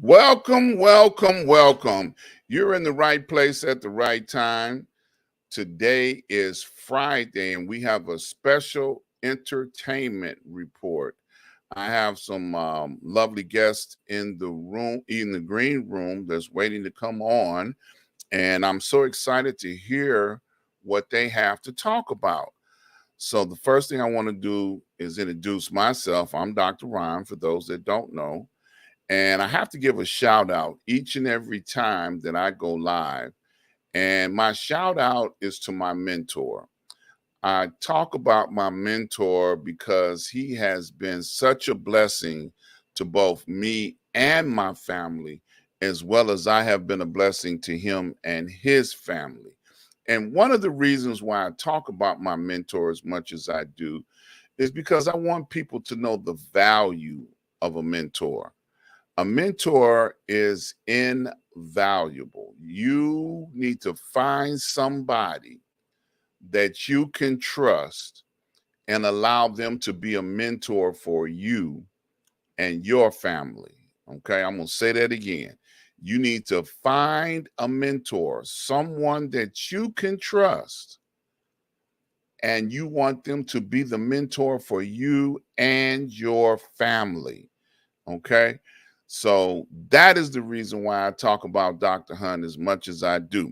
Welcome, welcome, welcome. You're in the right place at the right time. Today is Friday, and we have a special entertainment report. I have some lovely guests in the room, in the green room, that's waiting to come on. And I'm so excited to hear what they have to talk about. So, the first thing I want to do is introduce myself. I'm Dr. Ron, for those that don't know. And I have to give a shout out each and every time that I go live. And my shout out is to my mentor. I talk about my mentor because he has been such a blessing to both me and my family, as well as I have been a blessing to him and his family. And one of the reasons why I talk about my mentor as much as I do is because I want people to know the value of a mentor. A mentor is invaluable. You need to find somebody that you can trust and allow them to be a mentor for you and your family. Okay, I'm going to say that again. You need to find a mentor, someone that you can trust, and you want them to be the mentor for you and your family. Okay. So that is the reason why I talk about Dr. Hunt as much as I do.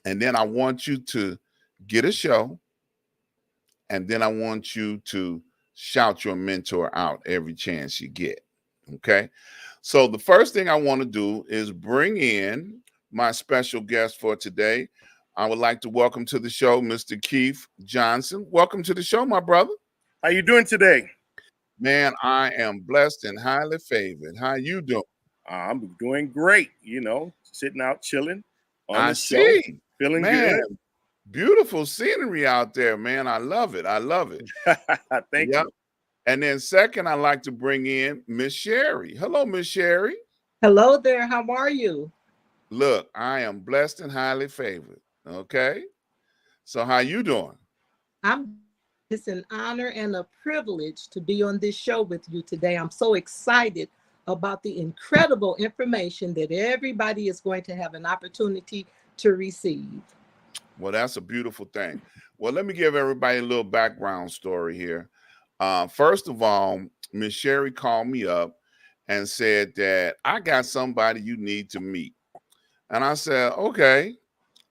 And then I want you to get a show, and then I want you to shout your mentor out every chance you get. Okay. So the first thing I want to do is bring in my special guest for today. I would like to welcome to the show Mr. Keith Johnson. Welcome to the show, my brother. How you doing today? Man, I am blessed and highly favored. How you doing? I'm doing great. Sitting out chilling on I the show, see. feeling Man, good. beautiful scenery out there, man. I love it. I love it. Thank Yep. you. And then second, I'd like to bring in Miss Sherry. Hello, Miss Sherry. Hello there. How are you? Look, I am blessed and highly favored. Okay. So how you doing? I'm It's an honor and a privilege to be on this show with you today. I'm so excited about the incredible information that everybody is going to have an opportunity to receive. Well, that's a beautiful thing. Well, let me give everybody a little background story here. First of all, Miss Sherry called me up and said that I got somebody you need to meet. And I said, okay,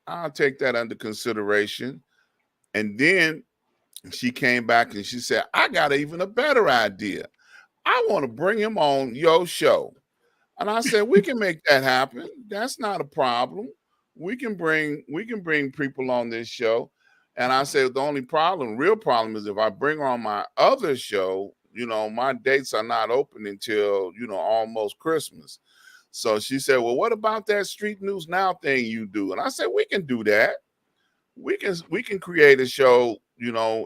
I'll take that under consideration. And then she came back and she said, I got even a better idea. I want to bring him on your show. And I said, we can make that happen. That's not a problem. We can bring people on this show. And I said, the only problem, real problem, is if I bring her on my other show, my dates are not open until, almost Christmas. So she said, well, what about that Street News Now thing you do? And I said, we can do that. We can create a show,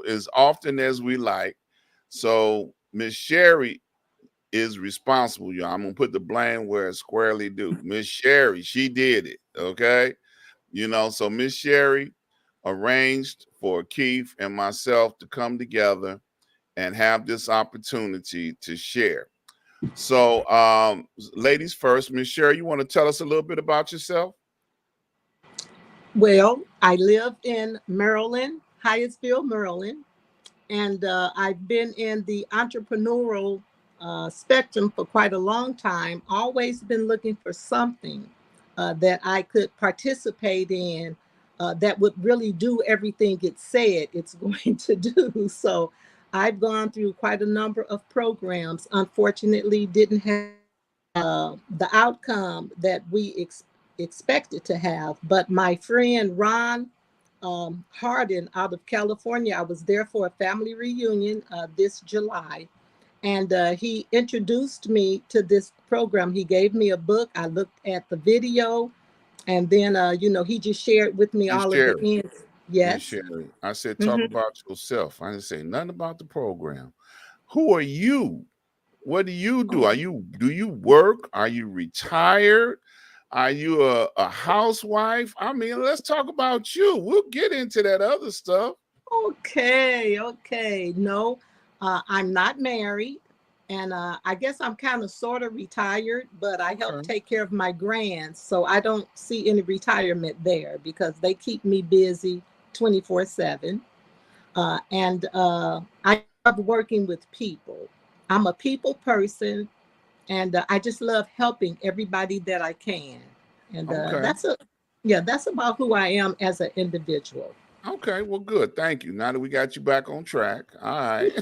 as often as we like. So Miss Sherry is responsible, y'all. I'm gonna put the blame where it's squarely due. Miss Sherry, she did it. Okay. So Miss Sherry arranged for Keith and myself to come together and have this opportunity to share. So ladies first, Miss Sherry, you want to tell us a little bit about yourself? Well, I live in Maryland, Hyattsville, Maryland, and I've been in the entrepreneurial spectrum for quite a long time. Always been looking for something that I could participate in that would really do everything it said it's going to do. So I've gone through quite a number of programs. Unfortunately, didn't have the outcome that we expected to have. But my friend Ron Harden out of California, I was there for a family reunion this July. And he introduced me to this program. He gave me a book. I looked at the video, and then, he just shared with me Miss all of the Sherry, ends. Miss Yes. Sherry. I said, talk Mhm. about yourself. I didn't say nothing about the program. Who are you? What do you do? Oh, Do you work? Are you retired? Are you a housewife? I mean, let's talk about you. We'll get into that other stuff. okay. Okay. No, I'm not married. And I guess I'm kind of sort of retired, but I help Okay. take care of my grands. So I don't see any retirement there because they keep me busy 24/7. And I love working with people. I'm a people person, and I just love helping everybody that I can. And Okay. that's about who I am as an individual. Okay. Well, good. Thank you. Now that we got you back on track. All right.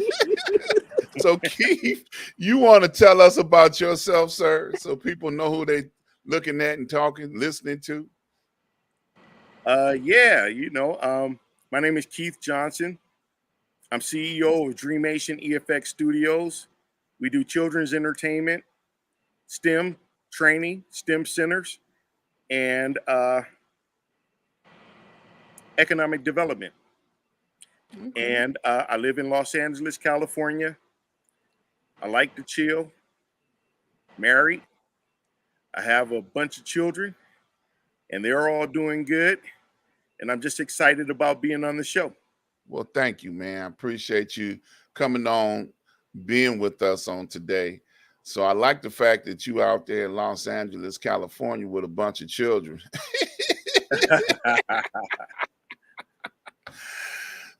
So, Keith, you want to tell us about yourself, sir, so people know who they looking at and talking, listening to? Yeah, my name is Keith Johnson. I'm CEO of Dreamation EFX Studios. We do children's entertainment, STEM training, STEM centers, and economic development. Okay. And I live in Los Angeles, California. I like to chill, married. I have a bunch of children, and they're all doing good. And I'm just excited about being on the show. Well, thank you, man. I appreciate you coming on, being with us on today. So I like the fact that you out there in Los Angeles, California with a bunch of children.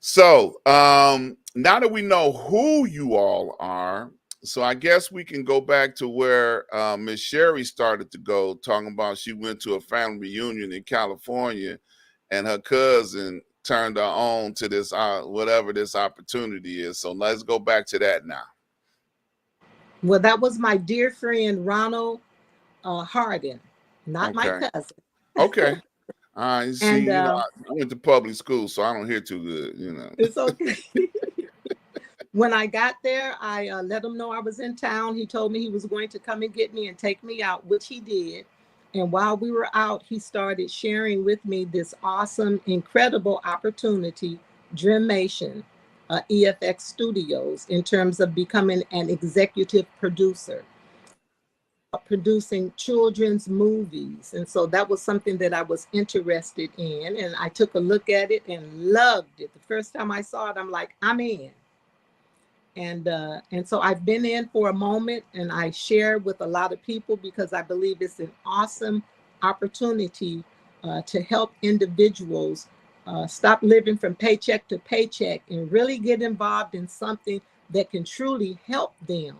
So now that we know who you all are, so I guess we can go back to where Miss Sherry started to go, talking about she went to a family reunion in California and her cousin turned her on to this whatever this opportunity is. So let's go back to that now. Well, that was my dear friend Ronald Hardin, not my Okay. cousin. Okay. You see, And I went to public school, so I don't hear too good. it's okay. When I got there, I let him know I was in town. He told me he was going to come and get me and take me out, which he did. And while we were out, he started sharing with me this awesome, incredible opportunity, Dreamation, EFX Studios, in terms of becoming an executive producer, producing children's movies. And so that was something that I was interested in. And I took a look at it and loved it. The first time I saw it, I'm like, I'm in. And so I've been in for a moment, and I share with a lot of people because I believe it's an awesome opportunity to help individuals stop living from paycheck to paycheck and really get involved in something that can truly help them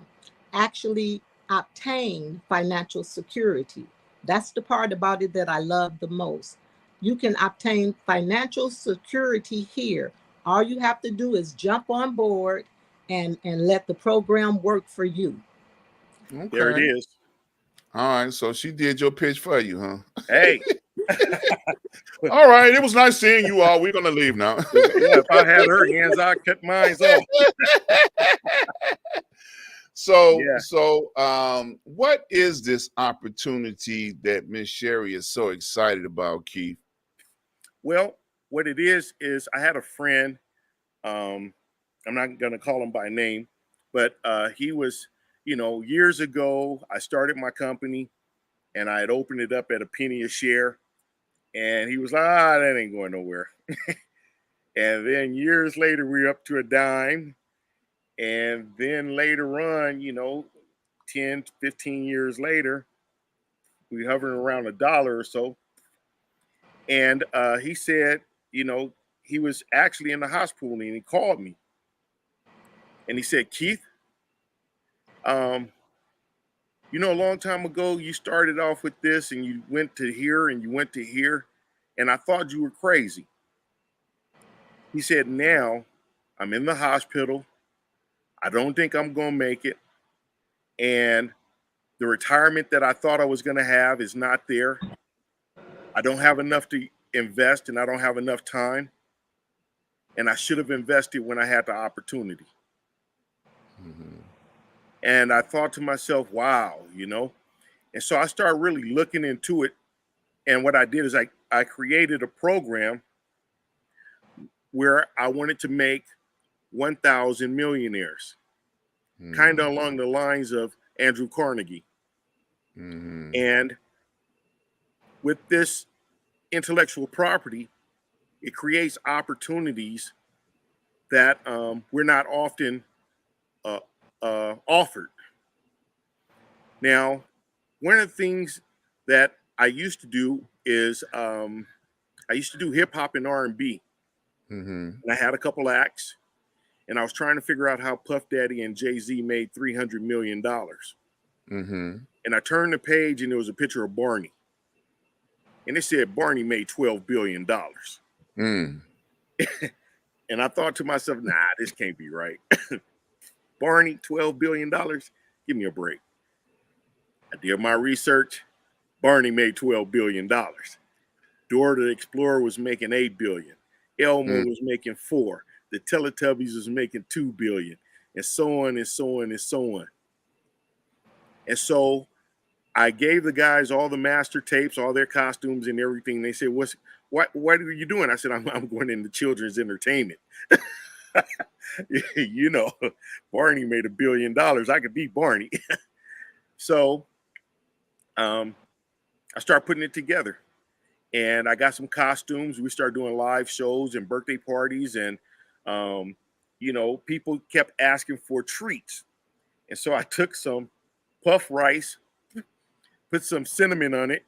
actually obtain financial security. That's the part about it that I love the most. You can obtain financial security here. All you have to do is jump on board and let the program work for you. There it Okay. is. All right. So she did your pitch for you, huh? Hey. All right. It was nice seeing you all. We're gonna leave now. Yeah, if I had her hands, I'd cut mine off. Yeah. What is this opportunity that Miss Sherry is so excited about, Keith? Well, what it is I had a friend. Um, I'm not going to call him by name, but he was, years ago, I started my company and I had opened it up at a penny a share. And he was like, that ain't going nowhere. And then years later, we were up to a dime. And then later on, 10, 15 years later, we hovering around $1 or so. And he said, he was actually in the hospital and he called me. And he said, Keith, a long time ago, you started off with this and you went to here and you went to here. And I thought you were crazy. He said, now I'm in the hospital. I don't think I'm going to make it. And the retirement that I thought I was going to have is not there. I don't have enough to invest and I don't have enough time. And I should have invested when I had the opportunity. Mm-hmm. And I thought to myself, wow, And so I started really looking into it. And what I did is I created a program where I wanted to make 1,000 millionaires, kind of along the lines of Andrew Carnegie. Mm-hmm. And with this intellectual property, it creates opportunities that we're not often offered. Now, one of the things that I used to do is I used to do hip hop and R&B, and I had a couple acts, and I was trying to figure out how Puff Daddy and Jay-Z made $300 million. And I turned the page, and there was a picture of Barney, and it said Barney made $12 billion. And I thought to myself, nah, this can't be right. Barney, $12 billion? Give me a break. I did my research. Barney made $12 billion. Dora the Explorer was making $8 billion. Elmo was making $4 billion. The Teletubbies was making $2 billion, and so on and so on and so on. And so I gave the guys all the master tapes, all their costumes and everything. They said, what are you doing? I said, I'm going into children's entertainment. You know, Barney made $1 billion. I could beat Barney. So I started putting it together, and I got some costumes. We started doing live shows and birthday parties, and you know, people kept asking for treats. And so I took some puff rice, put some cinnamon on it,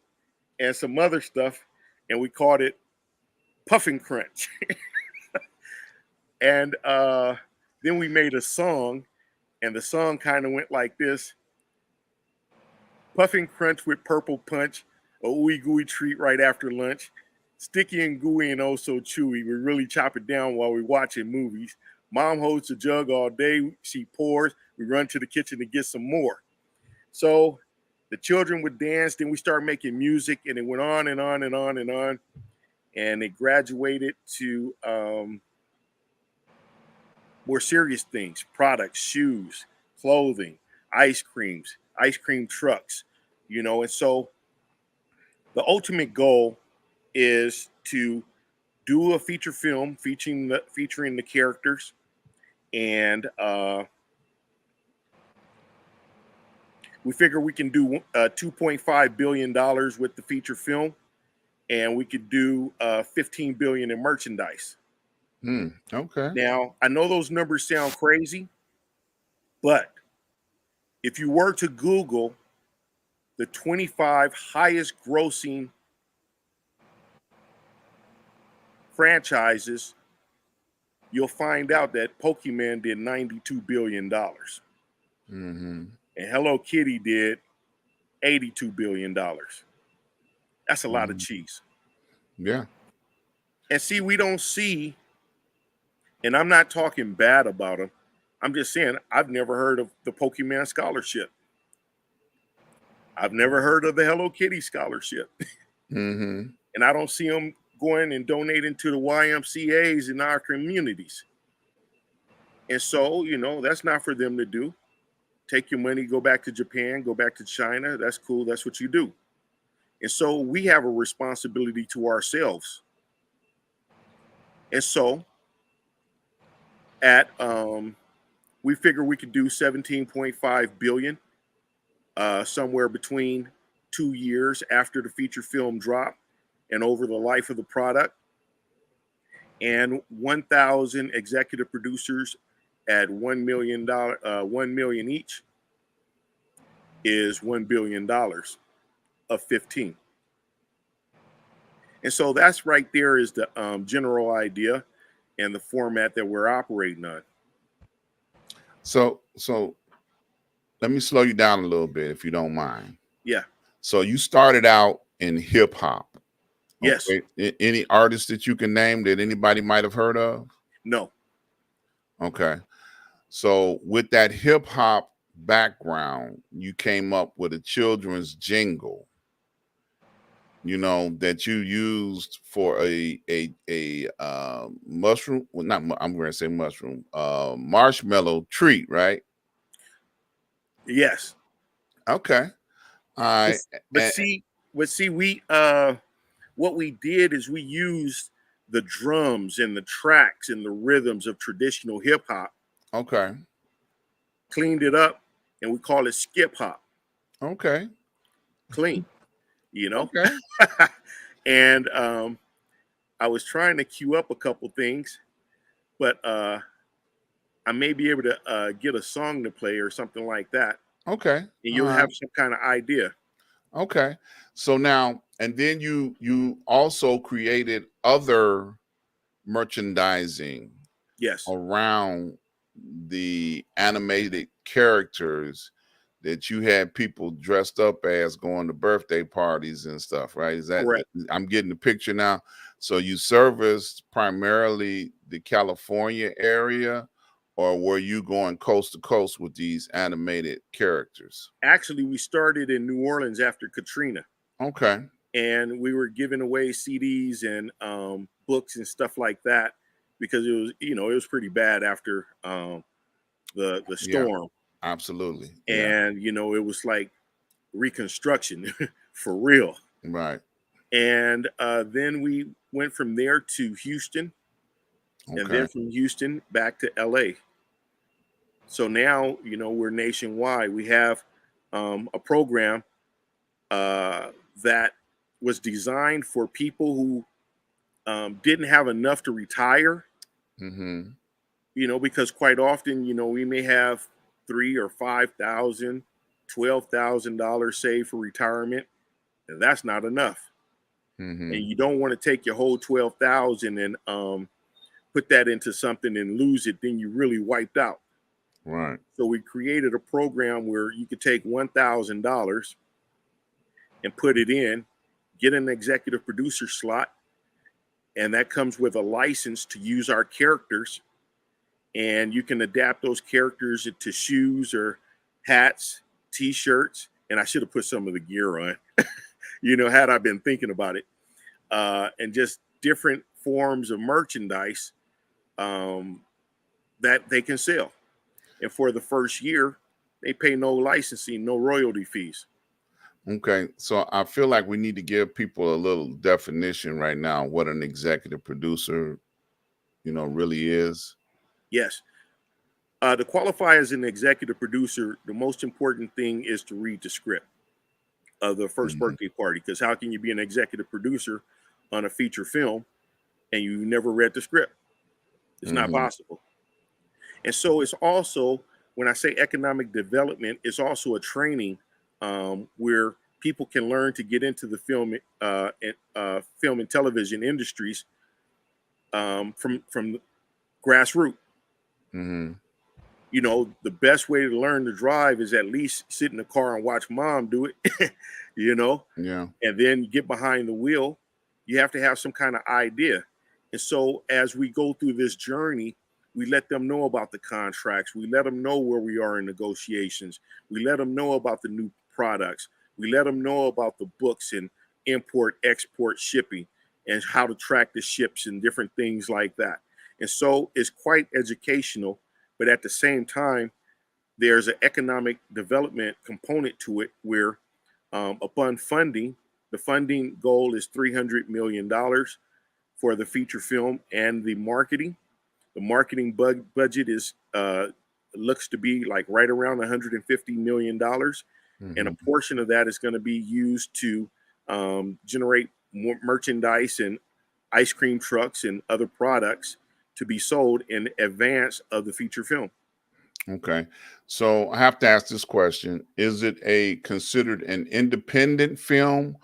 and some other stuff, and we called it Puffin' Crunch. And then we made a song, and the song kind of went like this: Puffin' Crunch with purple punch, a ooey gooey treat right after lunch. Sticky and gooey and oh so chewy. We really chop it down while we're watching movies. Mom holds the jug all day. She pours. We run to the kitchen to get some more. So the children would dance. Then we started making music, and it went on and on and on and on. And it graduated to more serious things: products, shoes, clothing, ice creams, ice cream trucks, you know. And so the ultimate goal is to do a feature film featuring the characters, and we figure we can do $2.5 billion with the feature film, and we could do $15 billion in merchandise. Okay. Now, I know those numbers sound crazy, but if you were to Google the 25 highest grossing franchises, you'll find out that Pokemon did $92 billion. And Hello Kitty did $82 billion. That's a lot of cheese. Yeah. And see, we don't see, and I'm not talking bad about them. I'm just saying, I've never heard of the Pokemon scholarship. I've never heard of the Hello Kitty scholarship. And I don't see them going and donating to the YMCAs in our communities. And so, you know, that's not for them to do. Take your money, go back to Japan, go back to China. That's cool. That's what you do. And so we have a responsibility to ourselves. And so at we figure we could do 17.5 billion somewhere between 2 years after the feature film drop and over the life of the product. And 1,000 executive producers at $1 million each is $1 billion of 15. And so that's right there is the general idea and the format that we're operating on. So let me slow you down a little bit, if you don't mind. Yeah. So you started out in hip hop. Yes. Okay. Any artists that you can name that anybody might have heard of? No. Okay. So with that hip hop background, you came up with a children's jingle, you know, that you used for a mushroom, well, not, I'm going to say mushroom, marshmallow treat, right? Yes. Okay. All right. But see, we what we did is we used the drums and the tracks and the rhythms of traditional hip hop. Okay. Cleaned it up, and we call it skip hop. Okay. Clean, you know. Okay. And I was trying to cue up a couple things, but I may be able to get a song to play or something like that, Okay. and All you'll right. have some kind of idea. Okay. So now, and then you also created other merchandising Yes, around the animated characters that you had people dressed up as going to birthday parties and stuff, right? Is that correct. I'm getting the picture now? So you serviced primarily the California area, or were you going coast to coast with these animated characters? Actually, we started in New Orleans after Katrina, Okay. and we were giving away CDs and books and stuff like that because it was, you know, it was pretty bad after the Yeah, storm, absolutely. Yeah. and you know, it was like reconstruction for real. Right. And then we went from there to Houston, and Okay. then from Houston back to LA. So now, you know, we're nationwide. We have a program that was designed for people who didn't have enough to retire, Mm-hmm. you know, because quite often, you know, we may have 3 or 5 thousand, $12,000 saved for retirement, and that's not enough. And Mm-hmm. you don't want to take your whole 12,000 and put that into something and lose it, then you really wiped out. Right. So we created a program where you could take $1,000 and put it in, get an executive producer slot, and that comes with a license to use our characters. And you can adapt those characters to shoes or hats, t-shirts, and I should have put some of the gear on, you know, had I been thinking about it, and just different forms of merchandise that they can sell. And for the first year, they pay no licensing, no royalty fees. Okay. So I feel like we need to give people a little definition right now what an executive producer, really is. Yes. To qualify as an executive producer, the most important thing is to read the script of the first Mhm. birthday party. Because how can you be an executive producer on a feature film and you never read the script? It's not Mhm. possible. And so it's also, when I say economic development, it's also a training where people can learn to get into the film and television industries from grassroots. Mhm. You know, the best way to learn to drive is at least sit in the car and watch mom do it, you know, Yeah. and then get behind the wheel. You have to have some kind of idea. And so as we go through this journey, we let them know about the contracts. We let them know where we are in negotiations. We let them know about the new products. We let them know about the books and import, export, shipping, and how to track the ships and different things like that. And so it's quite educational, but at the same time, there's an economic development component to it where upon funding, the funding goal is $300 million for the feature film and the marketing. The marketing budget is looks to be like right around $150 million, and a Mhm. portion of that is going to be used to generate more merchandise and ice cream trucks and other products to be sold in advance of the feature film. Okay. So I have to ask this question. Is it a considered an independent film,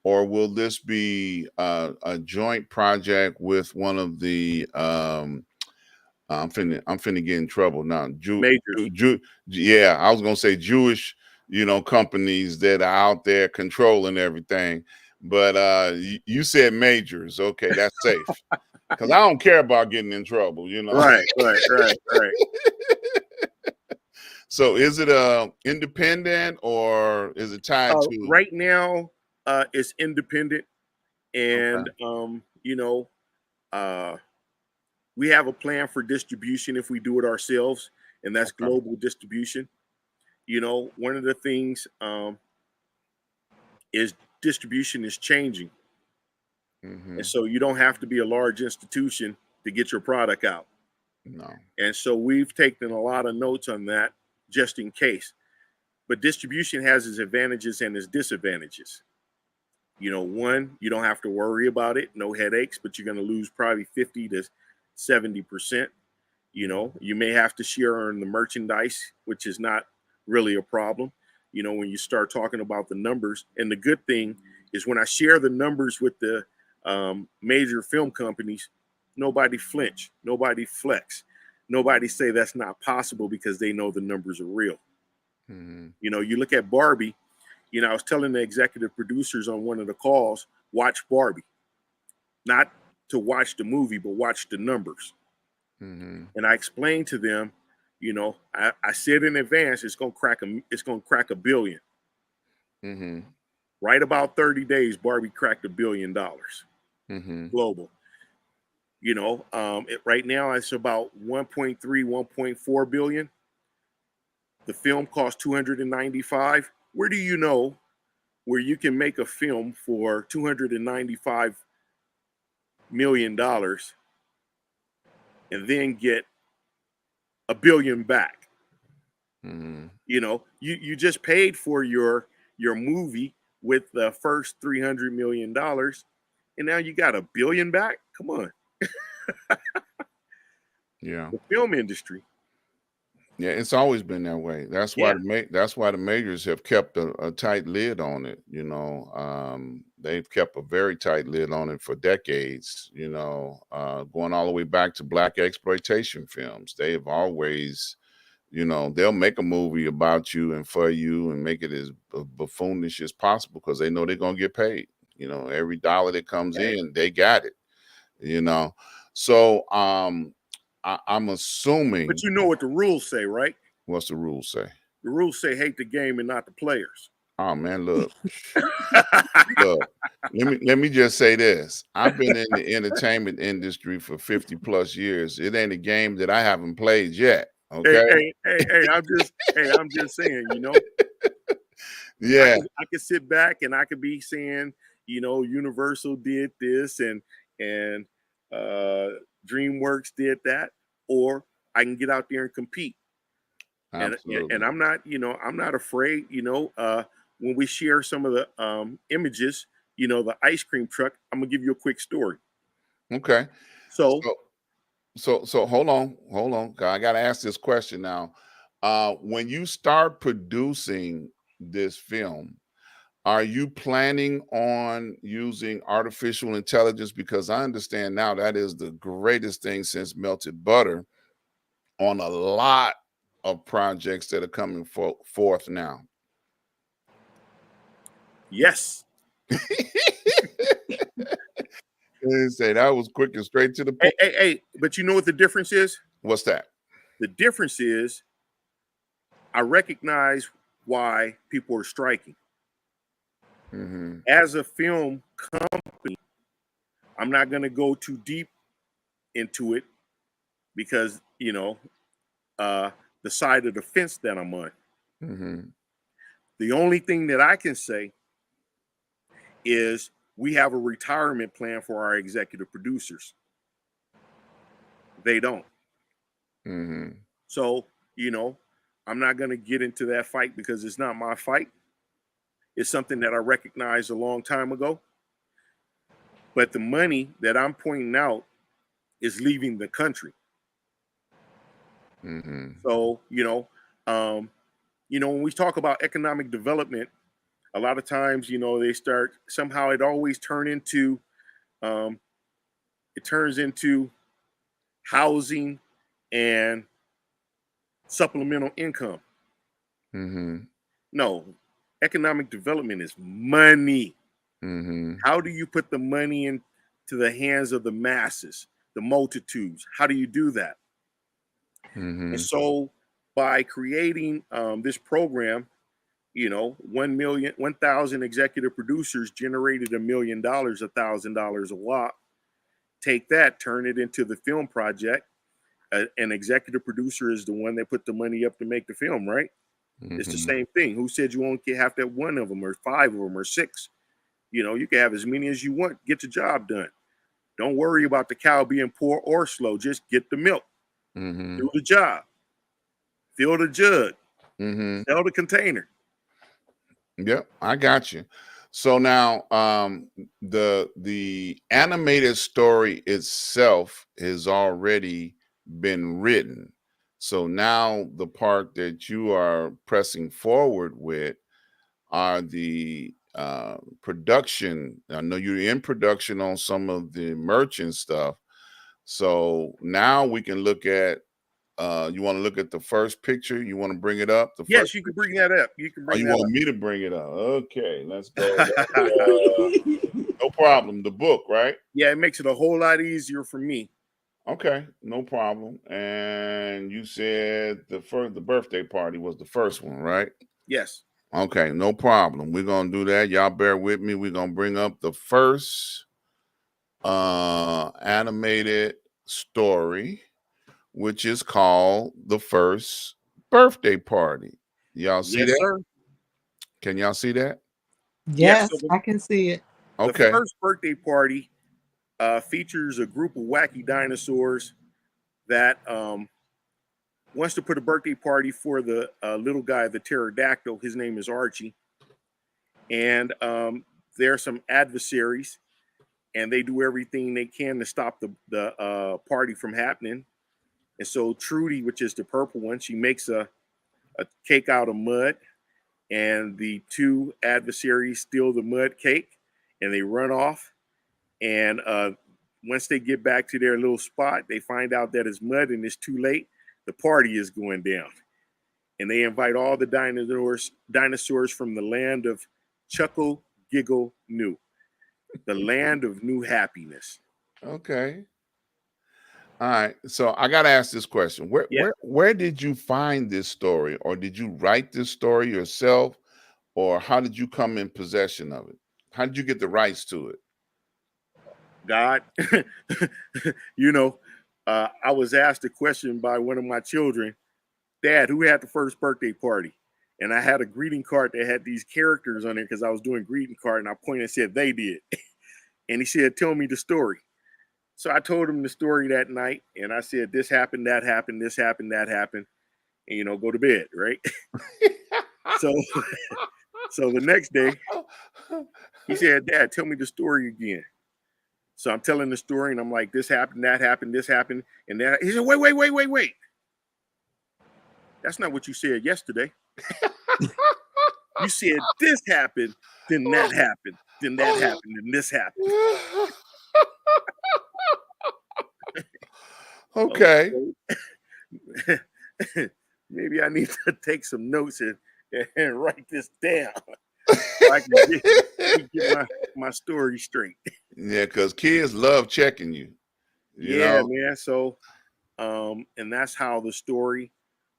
or will this be a joint project with one of the I'm finna get in trouble now. Majors. Yeah, I was gonna say Jewish, companies that are out there controlling everything. But you said majors. Okay, that's safe. Because I don't care about getting in trouble. Right, right, right, right. So is it independent or is it tied to Right now, it's independent, okay, and you know, uh, we have a plan for distribution if we do it ourselves, and that's okay. global distribution. You know, one of the things is distribution is changing, and Hmm. so you don't have to be a large institution to get your product out. No. And so we've taken a lot of notes on that just in case. But distribution has its advantages and its disadvantages. You know, one, you don't have to worry about it, no headaches, but you're going to lose probably 50 to 70%. You know, you may have to share in the merchandise, which is not really a problem. You know, when you start talking about the numbers, and the good thing is when I share the numbers with the major film companies, nobody flinch, nobody flex, nobody say that's not possible because they know the numbers are real. Mm-hmm. You know, you look at Barbie. You know, I was telling the executive producers on one of the calls, watch Barbie, not to watch the movie, but watch the numbers. Mm-hmm. And I explained to them, you know, I said in advance it's gonna crack $1 billion. Mm-hmm. Right about 30 days, Barbie cracked $1 billion Mm-hmm. global. You know, right now it's about 1.3, 1.4 billion. The film cost 295. Where do you know where you can make a film for $295 million and then get $1 billion back? Mm-hmm. You know, you just paid for your movie with the first $300 million, and now you got $1 billion back. Come on. Yeah. The film industry. Yeah, it's always been that way. That's why Yeah. that's why the majors have kept a tight lid on it. You know, they've kept a very tight lid on it for decades. You know, going all the way back to black exploitation films. They've always, you know, they'll make a movie about you and for you and make it as buffoonish as possible because they know they're gonna get paid. You know, every dollar that comes Hey, in, they got it. You know, so I'm assuming. but you know what the rules say, right? What's the rules say? The rules say hate the game and not the players. Oh man, look, look. Let me just say this. I've been in the entertainment industry for 50 plus years. It ain't a game that I haven't played yet. Hey, Okay. hey, hey, hey, I'm just saying, you know, Yeah. I could sit back and I could be saying, you know, Universal did this and DreamWorks did that, or I can get out there and compete. And Absolutely. I'm not, you know, I'm not afraid, you know, when we share some of the images, you know, the ice cream truck, I'm gonna give you a quick story. Okay. So So so hold on, hold on. 'Cause I gotta ask this question now. When you start producing this film, are you planning on using artificial intelligence? Because I understand now that is the greatest thing since melted butter on a lot of projects that are coming forth now. yes. They say that was quick and straight to the Hey, point. hey, hey, but you know what the difference is? What's that? The difference is I recognize why people are striking. Mm-hmm. As a film company, I'm not gonna go too deep into it because, you know, the side of the fence that I'm on. Mm-hmm. The only thing that I can say is we have a retirement plan for our executive producers. They don't. Mm-hmm. So, you know, I'm not going to get into that fight because it's not my fight. It's something that I recognized a long time ago. But the money that I'm pointing out is leaving the country. Mm-hmm. So, when we talk about economic development, a lot of times, you know, they start somehow it always um, turns into housing and supplemental income. Mm-hmm. No, economic development is money. Mm-hmm. How do you put the money into the hands of the masses, the multitudes? How do you do that? And Mm-hmm. so by creating this program, you know, 1,000 executive producers generated $1 million, $1,000 a lot. Take that, turn it into the film project. An executive producer is the one that put the money up to make the film, right? It's the Mm-hmm. same thing. Who said you won't have to have one of them or five of them or six? You know, you can have as many as you want. Get the job done. Don't worry about the cow being poor or slow. Just get the milk. Mm-hmm. Do the job. Fill the jug. Mm-hmm. Sell the container. Yep, I got you. So now the animated story itself is already been written. So now the part that you are pressing forward with are the production. I know you're in production on some of the merchant stuff. So now we can look at, you want to look at the first picture? You want to bring it up? The Yes, first you can picture? bring that up. You can Oh, bring you that want me to bring it up? Okay, let's go. No problem. The book, right? Yeah, it makes it a whole lot easier for me. Okay, no problem. And you said the birthday party was the first one, right? Yes. Okay, no problem. We're gonna do that. Y'all bear with me. We're gonna bring up the first animated story, which is called The First Birthday Party. Y'all see Yes, that? sir. Can y'all see that? Yes. Yes, I can see it. The Okay. first birthday party features a group of wacky dinosaurs that wants to put a birthday party for the little guy, the pterodactyl. His name is Archie. And there are some adversaries, and they do everything they can to stop the party from happening. And so Trudy, which is the purple one, she makes a cake out of mud, and the two adversaries steal the mud cake, and they run off. And once they get back to their little spot, they find out that it's mud and it's too late. The party is going down. And they invite all the dinosaurs from the land of Chuckle, Giggle, New, the land of new happiness. Okay. All right. So I gotta ask this question. Where Yeah, where did you find this story, or did you write this story yourself, or how did you come in possession of it? How did you get the rights to it? God, I was asked a question by one of my children, Dad, who had the first birthday party? And I had a greeting card that had these characters on it because I was doing greeting card, and I pointed and said they did. And he said, tell me the story. So I told him the story that night, and I said, this happened, that happened, this happened, that happened, and go to bed, right? So so the next day, he said, Dad, tell me the story again. So I'm telling the story, and I'm like, this happened, that happened, this happened, and then he said, wait. That's not what you said yesterday. You said this happened, then that happened, then that happened, and this happened. Okay. Okay. Maybe I need to take some notes and write this down so I can get my story straight. Yeah, because kids love checking you. You Yeah, know. man. So, and that's how the story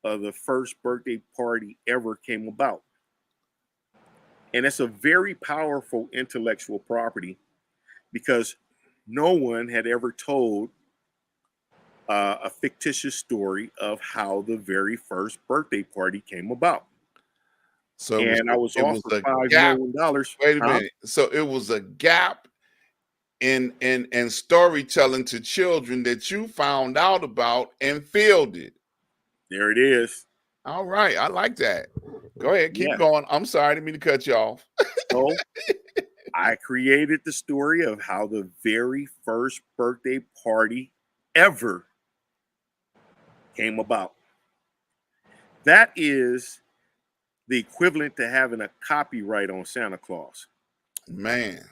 of the first birthday party ever came about. And it's a very powerful intellectual property because no one had ever told a fictitious story of how the very first birthday party came about. So And I was it was offered a $5 gap. million. Wait a Huh? minute. So it was a gap in storytelling to children that you found out about and filled it. There it is. All right, I like that. Go ahead, keep Yeah. going. I'm sorry, I didn't mean to cut you off. So I created the story of how the very first birthday party ever came about. That is the equivalent to having a copyright on Santa Claus. Man.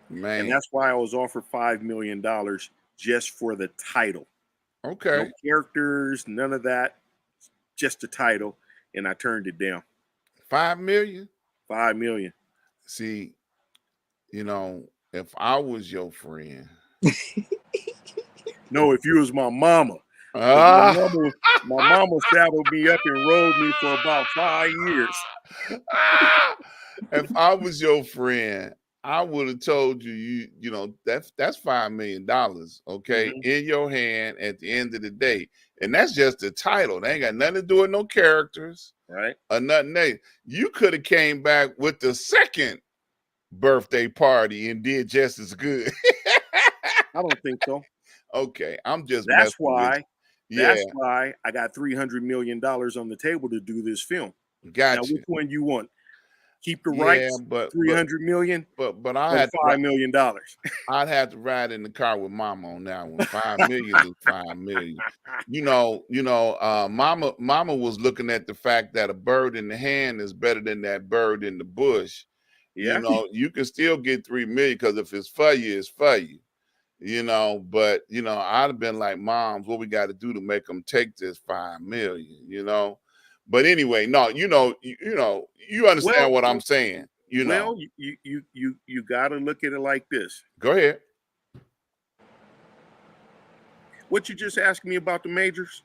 And that's why I was offered $5 million just for the title. Okay. No characters, none of that, just the title. And I turned it down. 5 million? 5 million. See, if I was your friend. No, if you was my mama. Ah. My mama saddled me up and rode me for about 5 years. If I was your friend, I would have told you, that's $5 million, okay, in your hand at the end of the day. And that's just the title. They ain't got nothing to do with no characters. Right. Or nothing. You could have came back with the second birthday party and did just as good. I don't think so. Okay, I'm just That's messing with you. That's why I got $300 million on the table to do this film. Gotcha. Now, which one you want? Keep the Yeah, rights, but 300 million I or had to $5 million. I'd have to ride in the car with mama on that one. 5 million is 5 million. Mama was looking at the fact that a bird in the hand is better than that bird in the bush. Yeah. You can still get 3 million because if it's for you, it's for you. But I'd have been like, Moms, what we got to do to make them take this 5 million. But anyway, no, you understand Well, what I'm saying. well, you got to look at it like this. Go ahead. What you just asked me about the majors?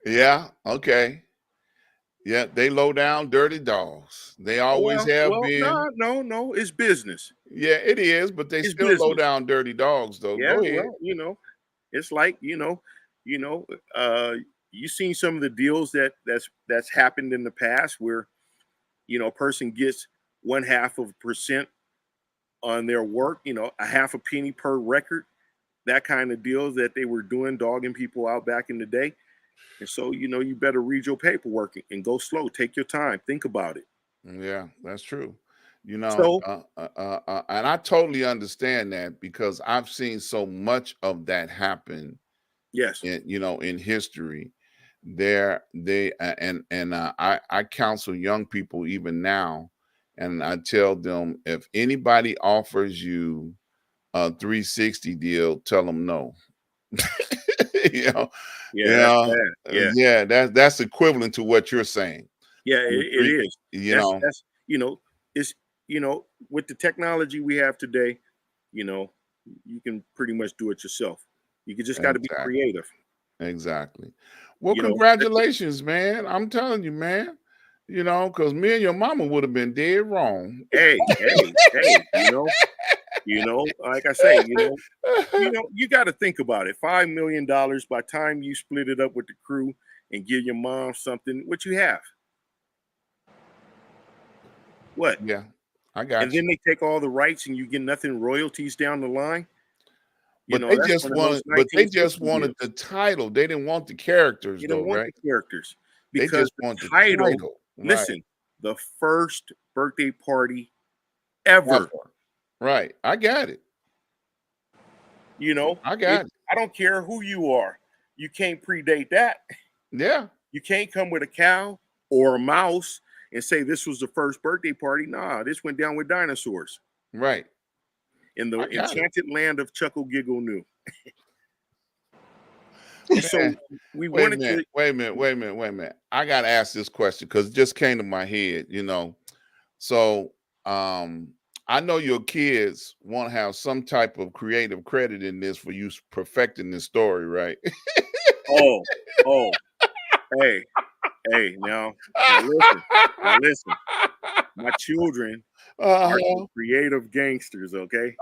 Yeah, okay. Yeah, they low down dirty dogs. They always have been. No, it's business. Yeah, it is, but they It's still low business. down dirty dogs though. Yeah, Go ahead. well, it's like, you know, uh, you seen some of the deals that's happened in the past where, a person gets 0.5% on their work, a half a penny per record, that kind of deals that they were doing, dogging people out back in the day. And so, you better read your paperwork and go slow. Take your time. Think about it. Yeah, that's true. So, And I totally understand that because I've seen so much of that happen yes. in history. I counsel young people even now, and I tell them if anybody offers you a 360 deal, tell them no. you know, Yeah, that's bad. yeah, that's equivalent to what you're saying. Yeah, On the it is. you know, That's it's with the technology we have today, you know, you can pretty much do it yourself. You just got to be exactly, creative. exactly. Well, That's it. congratulations, man. I'm telling you, man. Because me and your mama would have been dead wrong. Hey, like I say, you got to think about it. $5 million by the time you split it up with the crew and give your mom something, what you have? What? Yeah, I And got you. then they take all the rights and you get nothing royalties down the line. But they That's just one of those wanted, but they 19th just century wanted deals. the title. They didn't want the characters, You though, don't want right? the characters They because just the want the title, title, right? listen, the first birthday party ever, Ever. Right. I got it. I got it. I don't care who you are. You can't predate that. Yeah. You can't come with a cow or a mouse and say this was the first birthday party. Nah, this went down with dinosaurs Right. in the I got it. enchanted land of Chuckle Giggle New. And so Man, we wait a wanted minute. to. Wait a minute. I gotta ask this question because it just came to my head. So I know your kids want to have some type of creative credit in this for you perfecting this story, right? Oh, oh, hey, now listen. My children are some Uh-huh. creative gangsters, okay?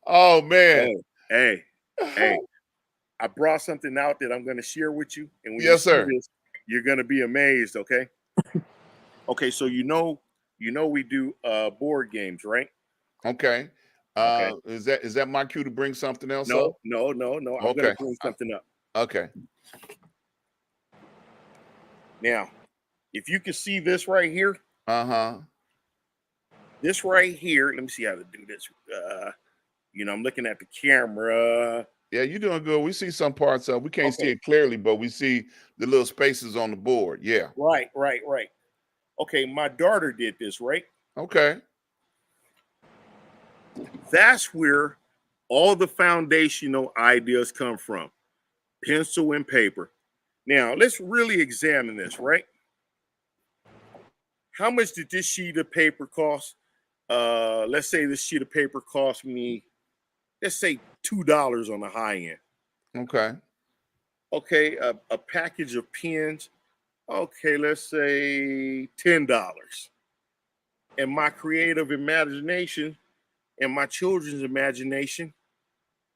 Oh man. Oh, hey, hey, I brought something out that I'm going to share with you. And when you Yes, see sir. this, you're going to be amazed, okay? Okay, so we do board games, right? Okay. Okay. Is that my cue to bring something else up? No. I'm going to Okay. bring something up. Okay. Now, if you can see this right here, Uh-huh. this right here, let me see how to do this. I'm looking at the camera. Yeah, you're doing good. We see some parts of we can't see Okay. it clearly, but we see the little spaces on the board. Yeah. Right. Okay, my daughter did this, right? Okay. That's where all the foundational ideas come from. Pencil and paper. Now, let's really examine this, right? How much did this sheet of paper cost? Let's say this sheet of paper cost me, let's say $2 on the high end. Okay. Okay, a package of pens, okay, let's say $10. And my creative imagination and my children's imagination,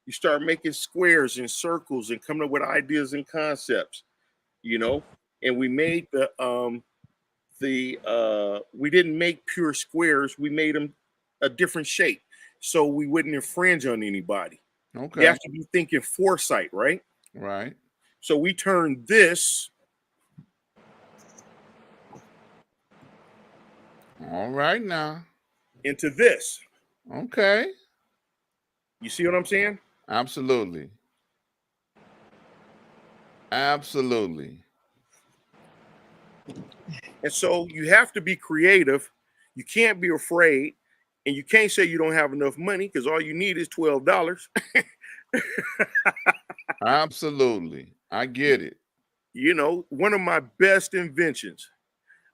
you start making squares and circles and coming up with ideas and concepts, and we made we didn't make pure squares, we made them a different shape so we wouldn't infringe on anybody. You Okay. have to be thinking foresight, right? Right. So we turn this. All right now. Into this. Okay. You see what I'm saying? Absolutely. Absolutely. And so you have to be creative. You can't be afraid. And you can't say you don't have enough money because all you need is $12. Absolutely. I get it. You know, one of my best inventions.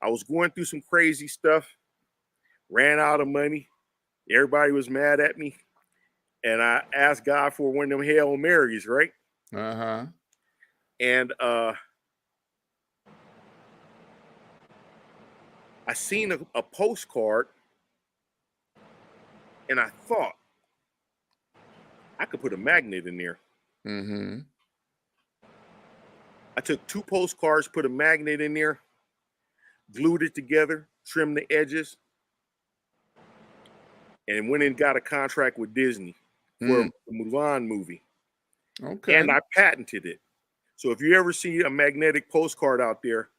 I was going through some crazy stuff, ran out of money. Everybody was mad at me. And I asked God for one of them Hail Marys, right? Uh-huh. And I seen a postcard, and I thought I could put a magnet in there. Mm-hmm. I took 2 postcards, put a magnet in there, glued it together, trimmed the edges, and went and got a contract with Disney for a Mulan movie. Okay. And I patented it. So if you ever see a magnetic postcard out there,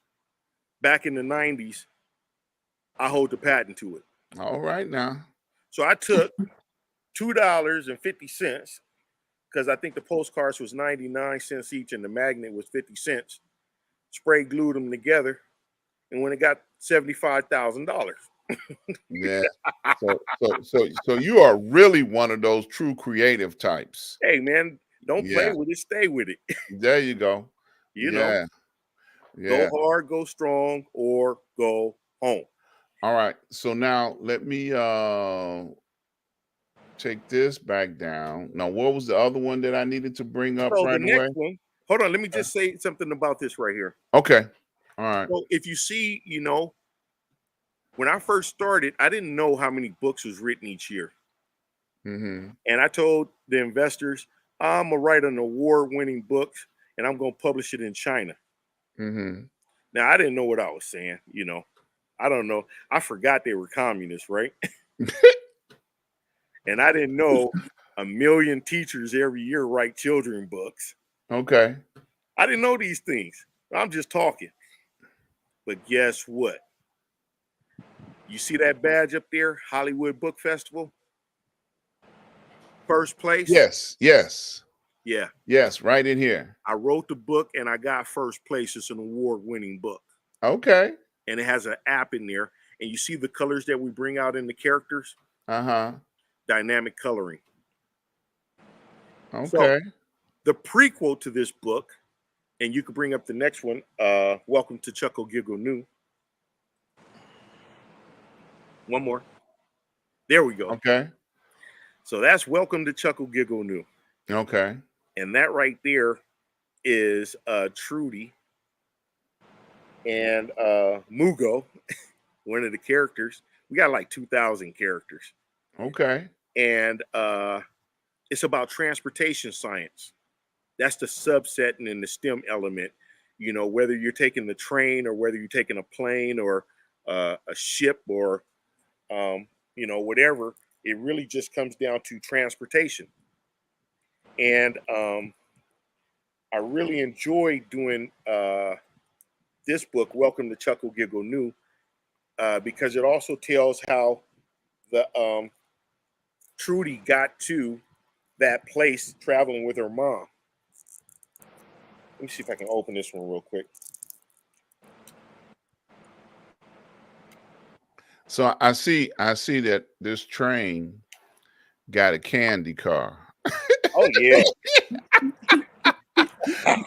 back in the 90s, I hold the patent to it. All right now. So I took $2.50, because I think the postcards was 99 cents each and the magnet was 50 cents. Spray glued them together, and when it got $75,000. Yeah. So you are really one of those true creative types. Hey man, don't play Yeah. with it, stay with it. There you go. You know, Yeah. go hard, go strong, or go home. All right. So now let me take this back down. Now, what was the other one that I needed to bring up So the right away? next one, hold on, let me just say something about this right here. Okay. All right. So if you see, you know, when I first started, I didn't know how many books was written each year. Mm-hmm. And I told the investors, I'm gonna write an award-winning book and I'm gonna publish it in China. Mm-hmm. Now I didn't know what I was saying, you know. I don't know. I forgot they were communists, right? And I didn't know 1 million teachers every year write children books. Okay. I didn't know these things. I'm just talking. But guess what? You see that badge up there, Hollywood Book Festival? First place? Yes. Yes. Yeah. Yes. Right in here. I wrote the book and I got first place. It's an award-winning book. Okay. And it has an app in there. And you see the colors that we bring out in the characters? Uh-huh. Dynamic coloring. Okay. So, the prequel to this book, and you could bring up the next one, Welcome to Chuckle Giggle New. One more. There we go. Okay. So that's Welcome to Chuckle Giggle New. Okay. And that right there is Trudy and Mugo, one of the characters. We got like 2,000 characters. Okay. And it's about transportation science. That's the subset and in the STEM element. You know, whether you're taking the train or whether you're taking a plane or a ship or, you know, whatever, it really just comes down to transportation. And I really enjoyed doing this book, Welcome to Chuckle Giggle New, because it also tells how the Trudy got to that place traveling with her mom. Let me see if I can open this one real quick. So I see that this train got a candy car. Oh yeah.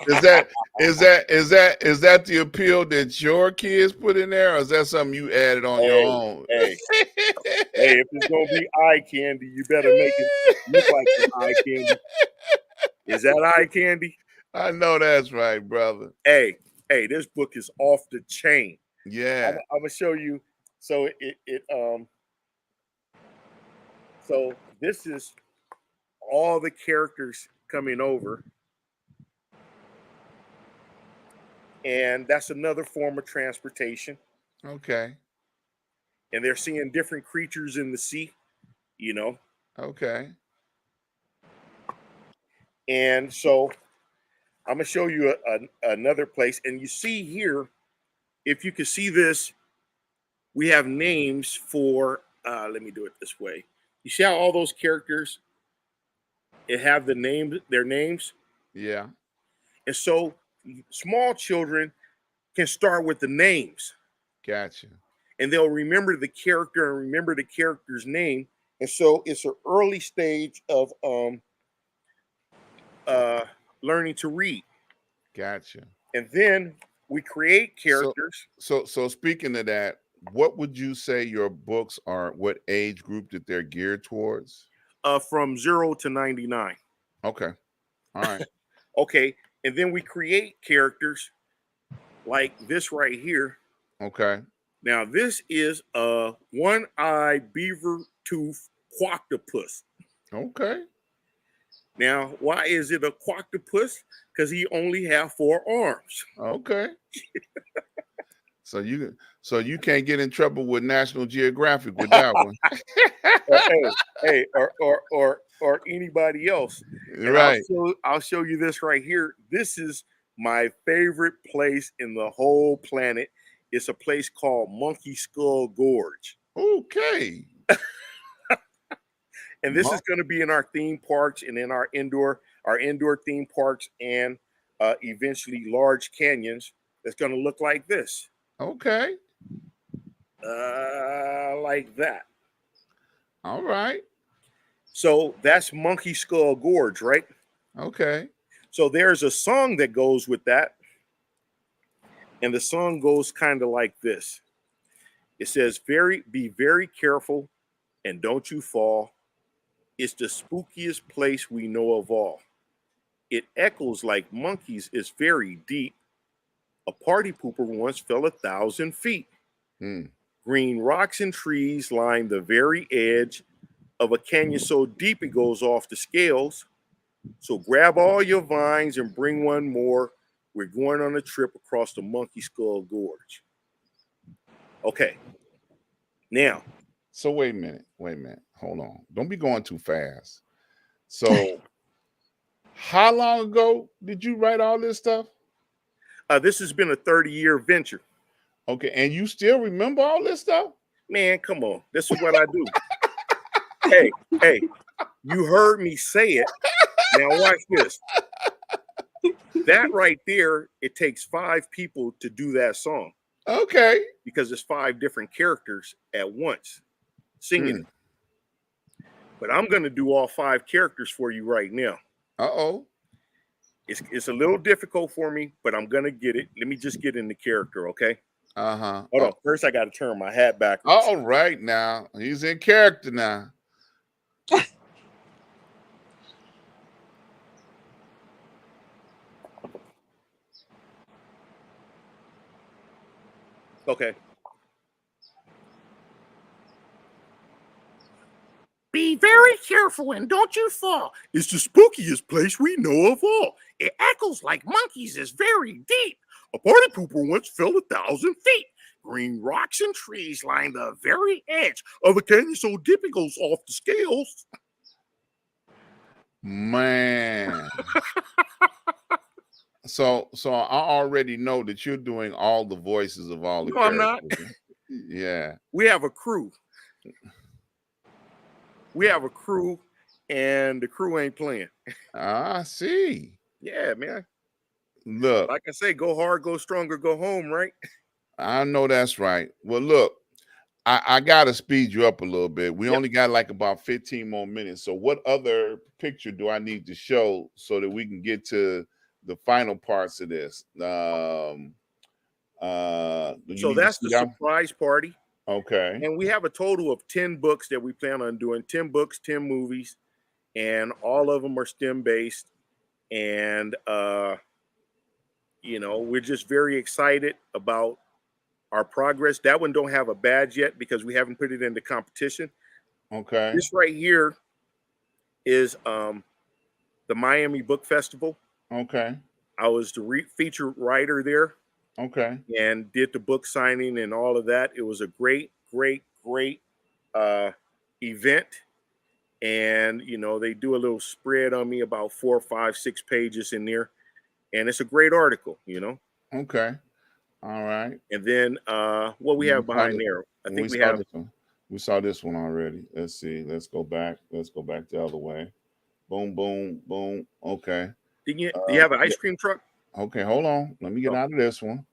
Is that the appeal that your kids put in there, or is that something you added on your own? Hey, if it's gonna be eye candy, you better make it look like some eye candy. Is that eye candy? I know that's right, brother. Hey, this book is off the chain. Yeah. I'm gonna show you. So so this is all the characters coming over. And that's another form of transportation. Okay. And they're seeing different creatures in the sea, you know. Okay. And so I'm gonna show you another place, and you see here, if you can see this, we have names for. Let me do it this way. You see how all those characters it have their names, Yeah. and so small children can start with the names, Gotcha. and they'll remember the character and remember the character's name, and so it's an early stage of learning to read, Gotcha. and then we create So characters so speaking of that, what would you say your books are? What age group that they're geared towards? from 0 to 99. Okay. All right. Okay, and then we create characters like this right here. Okay. Now this is a one-eyed beaver tooth quoctopus. Okay. Now, why is it a quoctopus? Because he only have 4 arms. Okay. So you can't get in trouble with National Geographic with that one. Hey, or anybody else. And Right. I'll show you this right here. This is my favorite place in the whole planet. It's a place called Monkey Skull Gorge. Okay. And this is going to be in our theme parks and in our indoor theme parks, and eventually large canyons. That's going to look like this. Okay. Like that. All right. So that's Monkey Skull Gorge, right? Okay. So there's a song that goes with that. And the song goes kind of like this. It says, be very careful and don't you fall. It's the spookiest place we know of all. It echoes like monkeys, is very deep. A party pooper once fell 1,000 feet. Green rocks and trees line the very edge of a canyon so deep it goes off the scales. So grab all your vines and bring one more. We're going on a trip across the Monkey Skull Gorge. Okay. Now. So wait a minute. Hold on. Don't be going too fast. So how long ago did you write all this stuff? This has been a 30-year venture. Okay. And you still remember all this stuff? Man, come on. This is what I do. Hey, you heard me say it. Now watch this. That right there, it takes 5 people to do that song. Okay. Because it's 5 different characters at once singing it. But I'm going to do all 5 characters for you right now. Uh-oh. It's a little difficult for me, but I'm going to get it. Let me just get in the character, okay? Uh-huh. Hold on. First, I got to turn my hat back. All right now. He's in character now. Okay. Be very careful and don't you fall. It's the spookiest place we know of all. It echoes like monkeys, is very deep. A party pooper once fell 1,000 feet. Green rocks and trees line the very edge of a canyon so deep it goes off the scales. Man. So I already know that you're doing all the voices of all the characters. I'm not. Yeah. We have a crew. And the crew ain't playing. I see. Yeah, man. Look. Like I say, go hard, go stronger, go home, right? I know that's right. Well, look, I got to speed you up a little bit. We only got like about 15 more minutes. So what other picture do I need to show so that we can get to the final parts of this? So that's the surprise party. Okay. And we have a total of 10 books that we plan on doing, 10 books, 10 movies, and all of them are STEM based. And, we're just very excited about our progress. That one don't have a badge yet because we haven't put it into competition. Okay. This right here is the Miami Book Festival. Okay. I was the feature writer there. Okay. And did the book signing and all of that. It was a great event. And, they do a little spread on me, about 4, 5, 6 pages in there. and it's a great article, you know. Okay. All right. And then what we have behind this, there, I think we saw have. this one. We saw this one already. Let's see. Let's go back. Let's go back the other way. Boom, boom, boom. Okay. Do you have an ice cream truck? Okay, hold on. Let me get out of this one.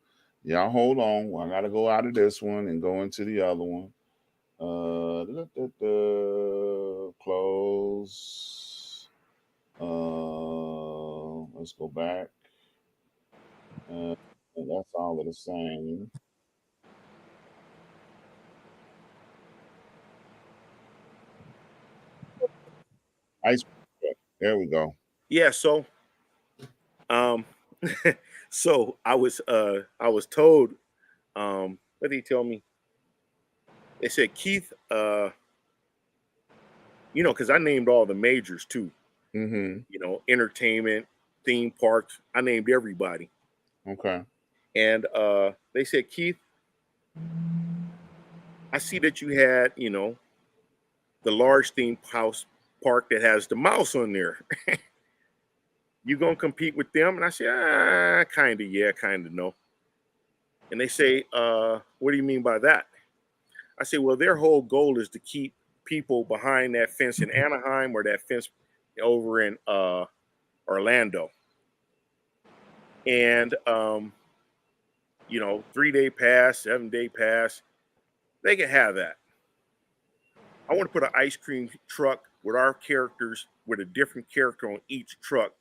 Y'all hold on. I gotta go out of this one and go into the other one. Close. Let's go back. That's all of the same. Ice cream. There we go. Yeah. So, so I was told, what did he tell me? They said, Keith, you know, because I named all the majors too. Mm-hmm. You know, entertainment, theme parks. I named everybody. Okay. And they said, Keith, I see that you had, you know, the large theme house park that has the mouse on there. You gonna compete with them? And I said, kind of, yeah, kind of, no. And they say, what do you mean by that? I say, well, their whole goal is to keep people behind that fence in Anaheim or that fence over in Orlando. And, you know, 3-day pass, 7-day pass, they can have that. I want to put an ice cream truck with our characters, with a different character on each truck,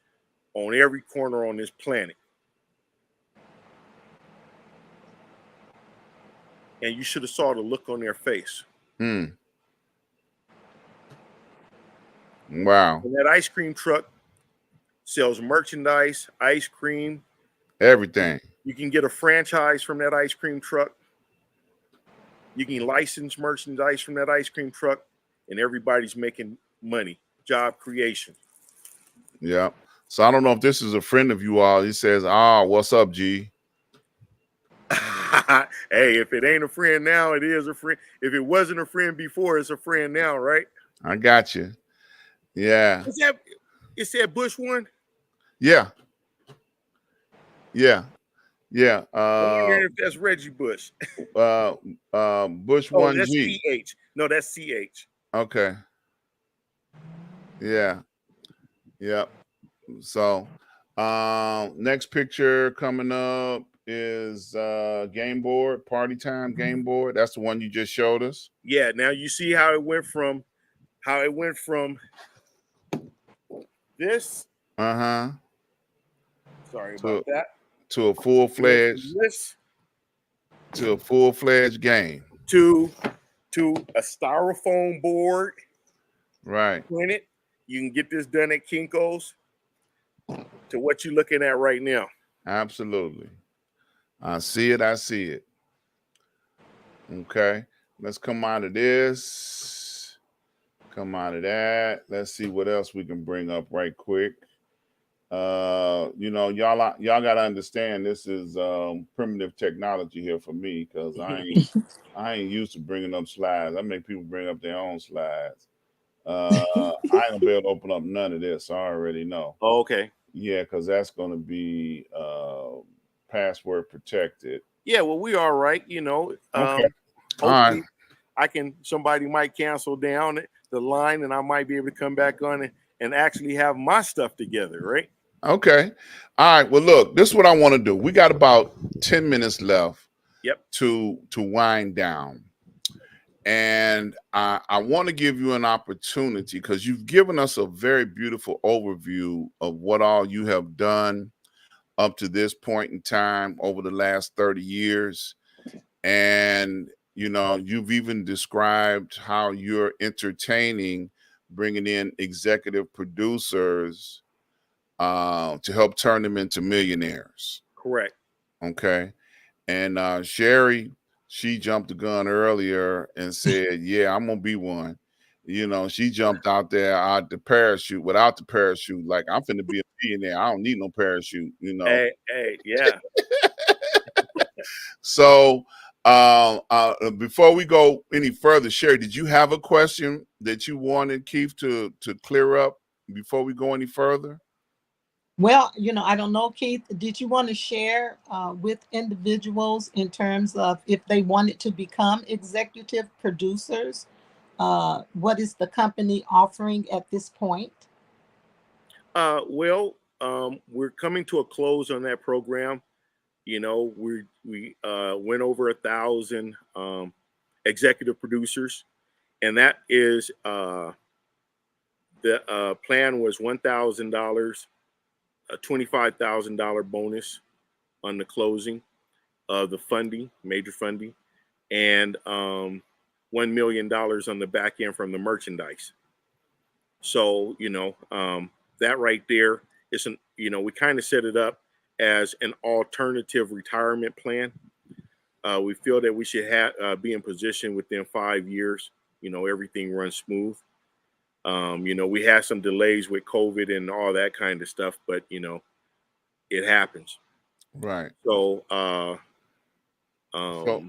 on every corner on this planet. And you should have saw the look on their face. Wow. And that ice cream truck sells merchandise, ice cream, everything. You can get a franchise from that ice cream truck. You can license merchandise from that ice cream truck, and everybody's making money. Job creation. Yeah. So I don't know if this is a friend of you all. He says, what's up, G? Hey, if it ain't a friend now, it is a friend. If it wasn't a friend before, it's a friend now, right? I got you. Yeah. Is that Bush one? Yeah. Yeah. Yeah. I wonder if that's Reggie Bush. Bush 1G. That's CH. No, that's CH. Okay. Yeah. Yep. So next picture coming up is game board, party time game board. That's the one you just showed us. Yeah, now you see how it went from this. Sorry about that. To a full-fledged game. To a styrofoam board. Right. Print it. You can get this done at Kinko's. To what you're looking at right now. Absolutely. I see it. I see it. Okay. Let's come out of this. Come out of that. Let's see what else we can bring up right quick. You know, y'all got to understand this is primitive technology here for me, because I ain't used to bringing up slides. I make people bring up their own slides. I ain't gonna be able to open up none of this. I already know. Oh, okay. Yeah, because that's going to be password protected. Yeah, well, we all right, you know. Okay. All right. Somebody might cancel down the line, and I might be able to come back on and actually have my stuff together, right? Okay. All right. Well, look, this is what I want to do. We got about 10 minutes left. Yep. To wind down. And I want to give you an opportunity, because you've given us a very beautiful overview of what all you have done up to this point in time over the last 30 years. And, you know, you've even described how you're entertaining, bringing in executive producers to help turn them into millionaires. Correct. Okay. And Sherry, she jumped the gun earlier and said, yeah, I'm going to be one. You know, she jumped out there out the parachute without the parachute. Like, I'm finna be a millionaire. I don't need no parachute, you know. Hey, yeah. So before we go any further, Sherry, did you have a question that you wanted Keith to clear up before we go any further? Well, I don't know, Keith, did you want to share with individuals in terms of if they wanted to become executive producers? What is the company offering at this point? Well, we're coming to a close on that program. We went over 1,000 executive producers, and that is the plan was $1,000, a $25,000 bonus on the closing of the funding, major funding, and $1 million on the back end from the merchandise. So, that right there is we kind of set it up as an alternative retirement plan. We feel that we should be in position within 5 years. Everything runs smooth. We had some delays with COVID and all that kind of stuff, but it happens. Right. So,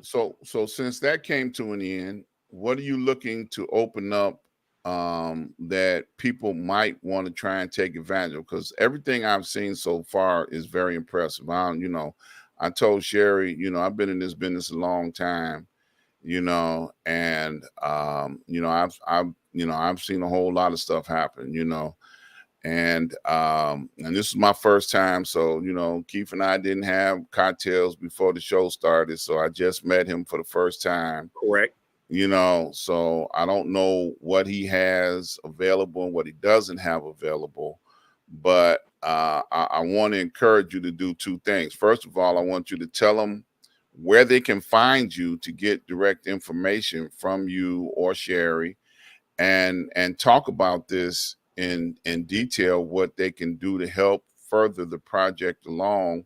so since that came to an end, what are you looking to open up that people might want to try and take advantage of? Because everything I've seen so far is very impressive. I told Sherry, I've been in this business a long time, and I've seen a whole lot of stuff happen, and this is my first time. So, Keith and I didn't have cocktails before the show started. So I just met him for the first time. correct. So I don't know what he has available and what he doesn't have available, but I want to encourage you to do two things. First of all, I want you to tell them where they can find you to get direct information from you or Sherry, and talk about this in detail, what they can do to help further the project along,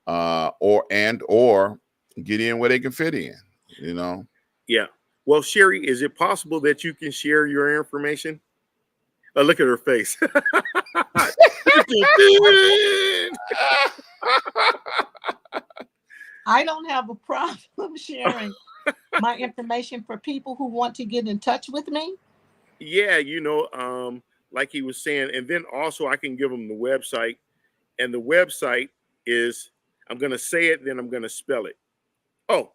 or get in where they can fit in, Yeah. Well, Sherry, is it possible that you can share your information? Oh, look at her face. I don't have a problem sharing my information for people who want to get in touch with me. Yeah, like he was saying, and then also I can give them the website, and the website is, I'm going to say it, then I'm going to spell it. Oh,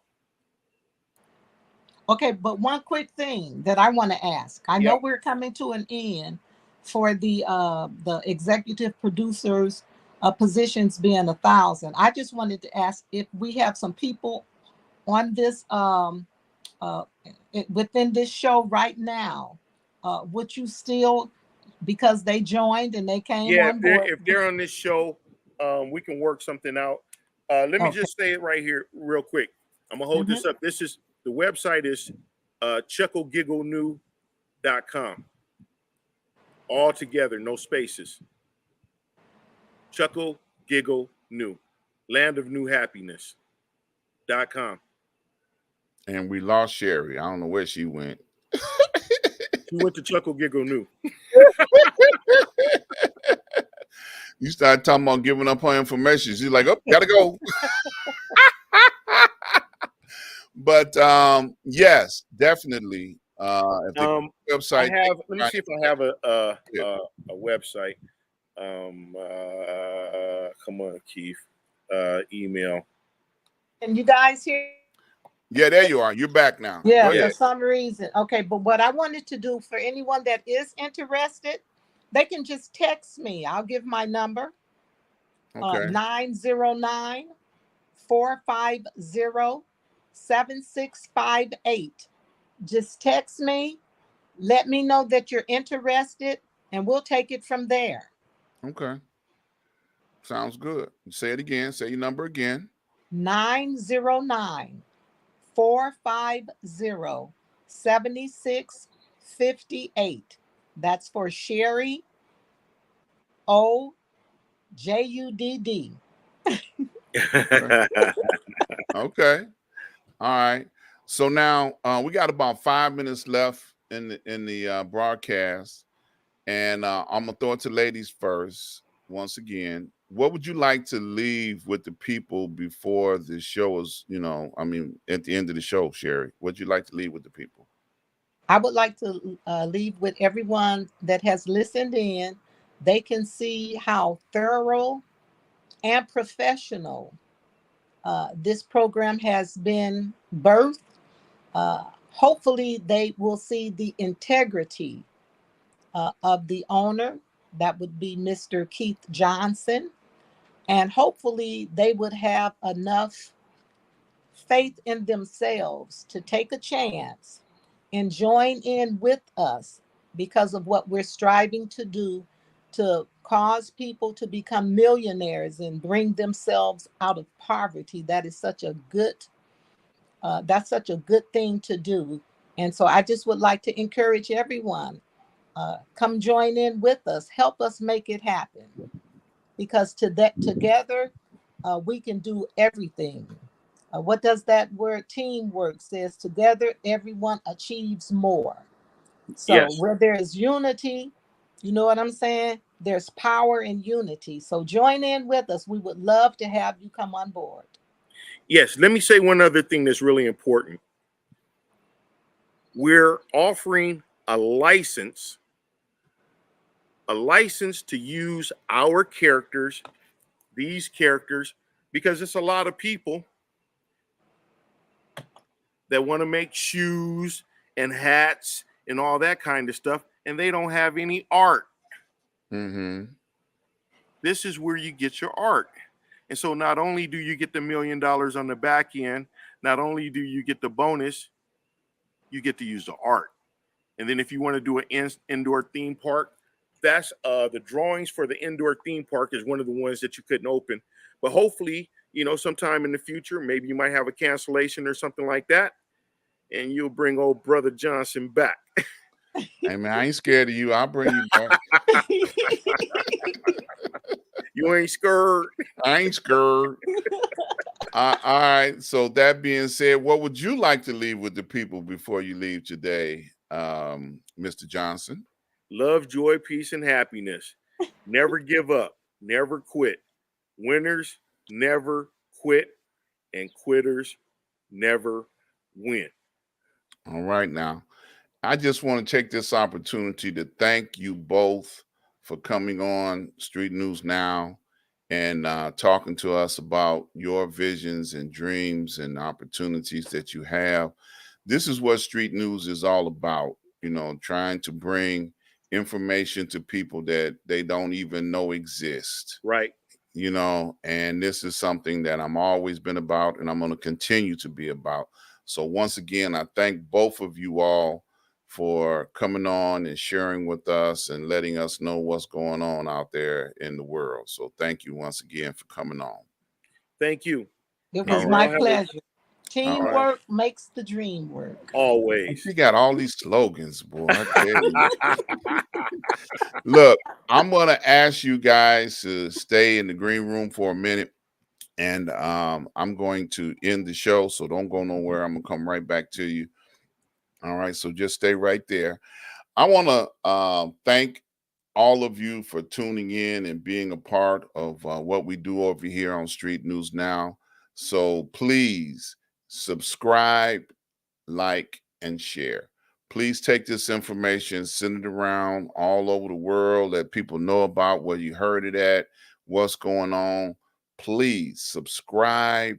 Okay, but one quick thing that I want to ask. I know we're coming to an end for the executive producers positions being 1,000. I just wanted to ask if we have some people on this within this show right now. Would you still, because they joined and they came on board? if they're on this show, we can work something out. Let me just say it right here real quick. I'm gonna hold this up. The website is chucklegigglenew.com. All together, no spaces. Chuckle Giggle New, Land of New Happiness.com. And we lost Sherry. I don't know where she went. She went to Chuckle Giggle New. You started talking about giving up her information. She's like, oh, gotta go. But yes, definitely. If the website, let me see if I have a website. Come on, Keith. Email. Can you guys hear? Yeah, there you are. You're back now. Yeah, for some reason. Okay, but what I wanted to do for anyone that is interested, they can just text me. I'll give my number. 909-450-7658. Just text me. Let me know that you're interested, and we'll take it from there. Okay. Sounds good. Say it again. Say your number again. 909-450-7658. That's for Sherry O. Judd. Okay. All right. So now we got about 5 minutes left in the broadcast, and I'm gonna throw it to ladies first. Once again, what would you like to leave with the people before the show is, at the end of the show, Sherry? What'd you like to leave with the people? I would like to leave with everyone that has listened in they can see how thorough and professional this program has been birthed. Hopefully, they will see the integrity of the owner. That would be Mr. Keith Johnson. And hopefully, they would have enough faith in themselves to take a chance and join in with us because of what we're striving to do to cause people to become millionaires and bring themselves out of poverty. That is such a good that's such a good thing to do. And so I just would like to encourage everyone, come join in with us, help us make it happen, because together we can do everything. What does that word teamwork says? Together, everyone achieves more. So Yes. where there is unity, you know what I'm saying? There's power in unity. So join in with us. We would love to have you come on board. Yes. Let me say one other thing that's really important. We're offering a license to use our characters, these characters, because it's a lot of people that want to make shoes and hats and all that kind of stuff, and they don't have any art. Mm-hmm. This is where you get your art. And so not only do you get the $1 million on the back end, not only do you get the bonus, you get to use the art. And then if you want to do an indoor theme park, that's the drawings for the indoor theme park is one of the ones that you couldn't open. But hopefully, sometime in the future, maybe you might have a cancellation or something like that, and you'll bring old brother Johnson back. Hey man, I ain't scared of you. I'll bring you back. You ain't scared. I ain't scared. All right. So that being said, what would you like to leave with the people before you leave today, Mr. Johnson? Love, joy, peace, and happiness. Never give up. Never quit. Winners never quit, and quitters never win. All right. Now, I just want to take this opportunity to thank you both for coming on Street News Now and talking to us about your visions and dreams and opportunities that you have. This is what Street News is all about, trying to bring information to people that they don't even know exist. Right. And this is something that I'm always been about and I'm going to continue to be about. So once again, I thank both of you all for coming on and sharing with us and letting us know what's going on out there in the world. So thank you once again for coming on. Thank you. It was my pleasure. Teamwork makes the dream work. Always. You got all these slogans, boy. I tell you. Look, I'm going to ask you guys to stay in the green room for a minute. And I'm going to end the show. So don't go nowhere. I'm going to come right back to you. All right. So just stay right there. I want to thank all of you for tuning in and being a part of what we do over here on Street News Now. So please subscribe, like, and share. Please take this information, send it around all over the world, let people know about where you heard it at, what's going on. Please subscribe,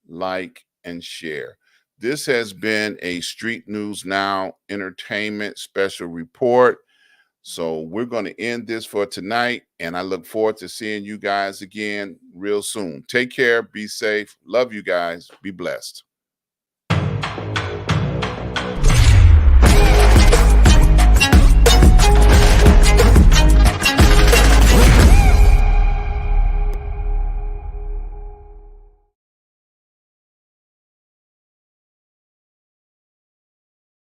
like, and share. This has been a Street News Now entertainment special report. So we're going to end this for tonight, and I look forward to seeing you guys again real soon. Take care. Be safe. Love you guys. Be blessed.